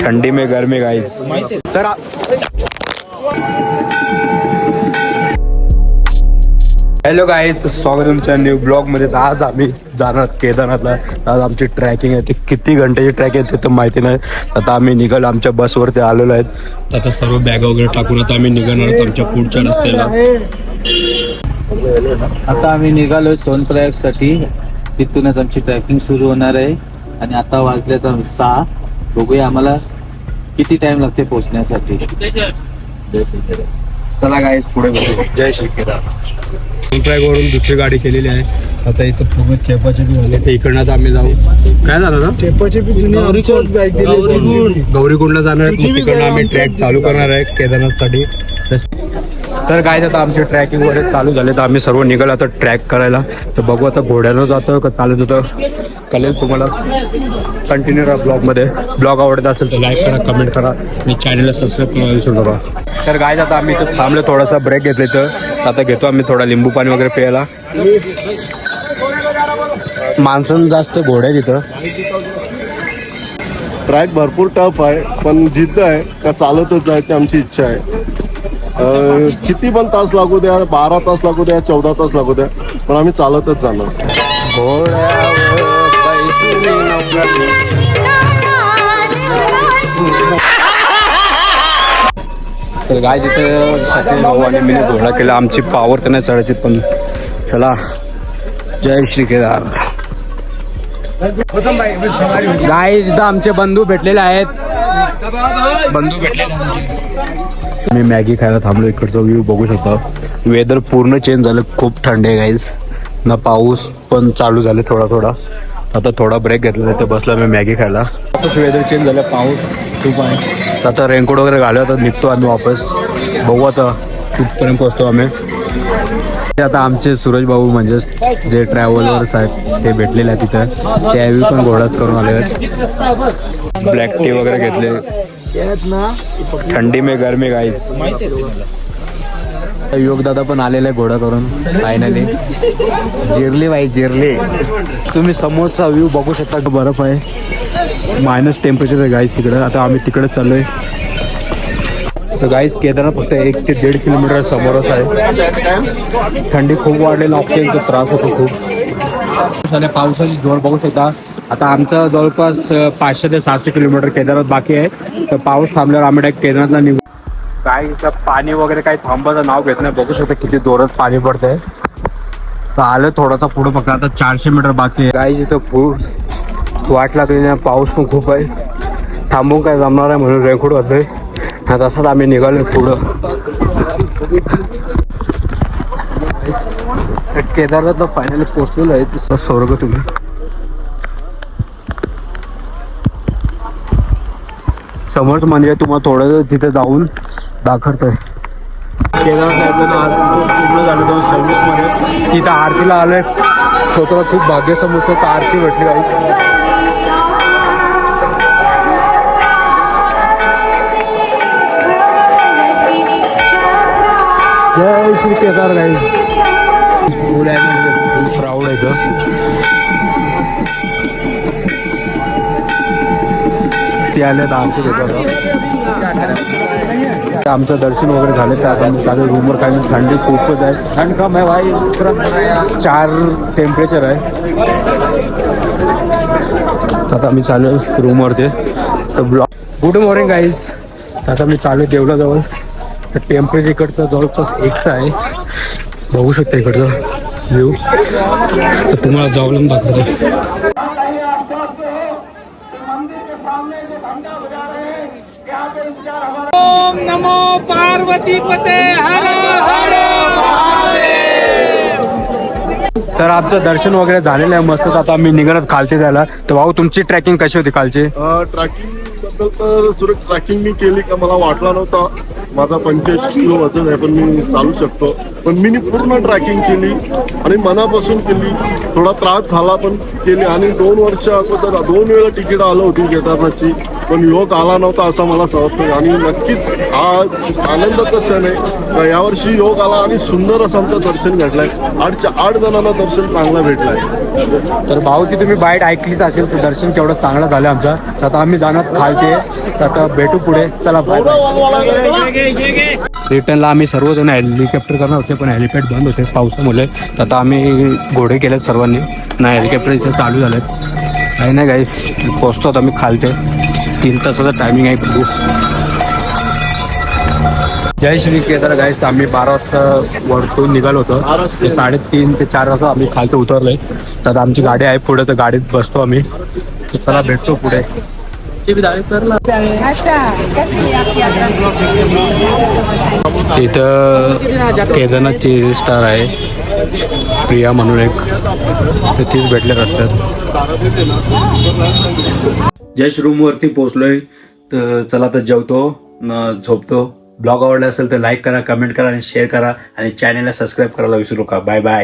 ठंडी में गर्मी गाइस। तर हॅलो गाईज, स्वागत आहे तुमच्या न्यू ब्लॉग मध्ये। आज आम्ही जाणार केदारनाथला। आज आमची ट्रॅकिंग आहे, ती किती घंटेची ट्रॅक आहे ते तर माहिती नाही। आता आम्ही निघालो, आमच्या बसवरती आलेलो आहेत। आता सर्व बॅग वगैरे टाकून आता आम्ही निघणार आहोत आमच्या पुढच्या रस्त्याला। आता आम्ही निघालो सोनप्रयाग साठी, तिथूनच आमची ट्रॅकिंग सुरू होणार आहे। आणि आता वाजले तर 6। बघूया आम्हाला किती टाइम लागते पोहोचण्यासाठी। चला गाईज पुढे बघू। जय श्री केदार। सोनप्रयाग वरून दुसरी गाडी केलेली आहे। आता इथं पूर्ण चेपाचे बी झाले, ते इकडनं आम्ही जाऊ। काय झालं ना, चेपाचे बी गौरीकुंडला जाणार आहे, मग तिकडनं आम्ही ट्रॅक चालू करणार आहे केदारनाथ साठी। तर काय आता आमची ट्रॅकिंग वगैरे चालू झाले, तर आम्ही सर्व निघालो आता ट्रॅक करायला। तर बघू आता घोड्यानं जातं का चालत होतं कळेल तुम्हाला। कंटिन्यू राहा ब्लॉगमध्ये। ब्लॉग आवडत असेल तर लाईक करा, कमेंट करा आणि चॅनलला सबस्क्राईब करायला विसरू नका। तर काय आता आम्ही इथं थांबलो, थोडासा ब्रेक घेतले, तर आता घेतो आम्ही थोडा लिंबू पाणी वगैरे प्यायला। माणसं जास्त घोड्या तिथं। ट्रॅक भरपूर टफ आहे, पण जिद्द आहे का चालतच जायची आमची इच्छा आहे। किती पण तास लागू द्या, 12 तास लागू द्या, 14 तास लागू द्या, पण आम्ही चालतच जाणार। तर गाय तिथे सचिन भाऊ आणि मी घोडा केला। आमची पावर तर नाही चढायची, पण चला जय श्री केदार। गाय इथं आमचे बंधू भेटलेले आहेत, बंधू भेटलेले। मी मॅगी खायला थांबलो। इकडचा व्ह्यू बघू शकता। वेदर पूर्ण चेंज झालं, खूप थंडी आहे गाईज ना। पाऊस पण चालू झाले थोडा थोडा। आता थोडा ब्रेक घेतला, तर बसला मी मॅगी खायला। वापस वेदर चेंज झालं, पाऊस खूप आहे। आता रेनकोट वगैरे घालू, आता निघतो आम्ही वापस। बघू आता कुठपर्यंत पोहोचतो आम्ही। आता आमचे सूरज भाऊ म्हणजे जे ट्रॅव्हलर्स आहेत ते भेटलेले आहेत तिथं। त्यावेळी पण घोडाच करून आले आहेत। ब्लॅक टी वगैरे घेतले। ठंडी में गर्मी गाईज। योग दादा पण आलेला आहे घोडा करून फायनली। जिरली बाई जिरली। तुम्ही समोरचा व्ह्यू बघू शकता, बर्फ आहे, मायनस टेम्परेचर आहे गाईज तिकडं। आता आम्ही तिकडे चाललोय। तर गाईज केदारनाथ फक्त 1 ते 1.5 किलोमीटर समोरच आहे। थंडी खूप वाढलेली असते, तो त्रास होतो खूप। पावसाची जोर बघू शकता। आता आमचं जवळपास 500 ते 700 किलोमीटर केदारनाथ बाकी आहे। तर पाऊस थांबल्यावर आम्ही डायरेक्ट केदारनाथला निघू। काय इथं पाणी वगैरे काही थांबायचं नाव घेत नाही, बघू शकता किती जोरात पाणी पडतंय। तर आलं थोडासा पुढं, फक्त आता 400 मीटर बाकी आहे। गाईज इथं खूप वाट लागली, पाऊस पण खूप आहे। थांबून काय जमणार आहे म्हणून रेनकोट होतोय। तसंच आम्ही निघालो पुढं। केदारनाथला फायनली पोहोचलेलो आहे। तसं स्वर्ग तुम्ही समोरच म्हणजे तुम्हाला थोडं तिथे जाऊन दाखवतोय। केदारनाथचं ना आज पूर्ण झालं 2026 मध्ये। तिथं आरतीला आलोय, स्वतःला खूप भाग्य समजतो तर आरती भेटली गाईज। जय श्री केदार गाईज। फुल आहे, खूप प्राऊड आहे इथं। ते आले आमचे आमचं दर्शन वगैरे झालं, तर आता आम्ही चालू रूमवर। काही थंडी खूपच आहे, थंड कम आहे भाई, 4 टेम्परेचर आहे। आता आम्ही चालू रूमवरती। तर गुड मॉर्निंग गाईज। आता मी चालू देवळाजवळ। तर टेम्परेचर इकडचं जवळपास 1चं आहे, बघू शकता इकडचा व्ह्यू। तर तुम्हाला जाऊन दाखवतो। ओम नमो पार्वती पते हर हर महादेव। तर आमचं दर्शन वगैरे झालेलं आहे मस्त। आता आम्ही निघणार खालती जायला। तर भाऊ तुमची ट्रॅकिंग कशी होती कालची? ट्रॅकिंग बद्दल तर सुरत ट्रॅकिंग मी केली का मला वाटला नव्हता माझा 85 किलो वजन आहे, पण मी चालू शकतो। पण मी पूर्ण ट्रॅकिंग केली आणि मनापासून केली। थोडा त्रास झाला पण केली। आणि 2 वर्ष अगोदर 2 वेळा तिकीट आलं होती केदारनाथची, पण योग आला नव्हता असं मला समजतं। आणि नक्कीच हा आनंदाचा क्षण आहे का यावर्षी योग आला आणि सुंदर असं आमचं दर्शन घडलंय। 8च्या 8 जणांना दर्शन चांगलं भेटलंय। तर भाऊची तुम्ही बाईट ऐकलीच असेल तर दर्शन केवढं चांगलं झालं आमचं. तर आता आम्ही जाणार खालते. तर आता भेटू पुढे. चला बाय बाय. रिटर्नला आम्ही सर्वजण हेलिकॉप्टर करणार होते पण हेलिपॅड बंद होते पावसामुळे. तर आता आम्ही घोडे केलेत सर्वांनी. नाही हेलिकॉप्टर इथे चालू झालेत. काही नाही गाईस पोचतो आता आम्ही खालते. 3 तासाचा टायमिंग आहे बघू. जय श्री केदार गाईस. आम्ही 12 वाजता वरतून निघालो होतो. 3:30 ते 4 वाजता आम्ही खालते उतरलोय. तर आमची गाडी आहे पुढे तर गाडीत बसतो आम्ही. तर चला भेटतो पुढे. इथं केदारनाथची स्टार आहे प्रिया म्हणून एक. तर तीच भेटले रस्त्यात. जस्ट रूमवरती पोहोचलोय. तर चला तर जेवतो झोपतो. ब्लॉग आवडला असेल तर लाईक करा, कमेंट करा आणि शेअर करा आणि चॅनलला सबस्क्राईब करायला विसरू नका. Bye bye.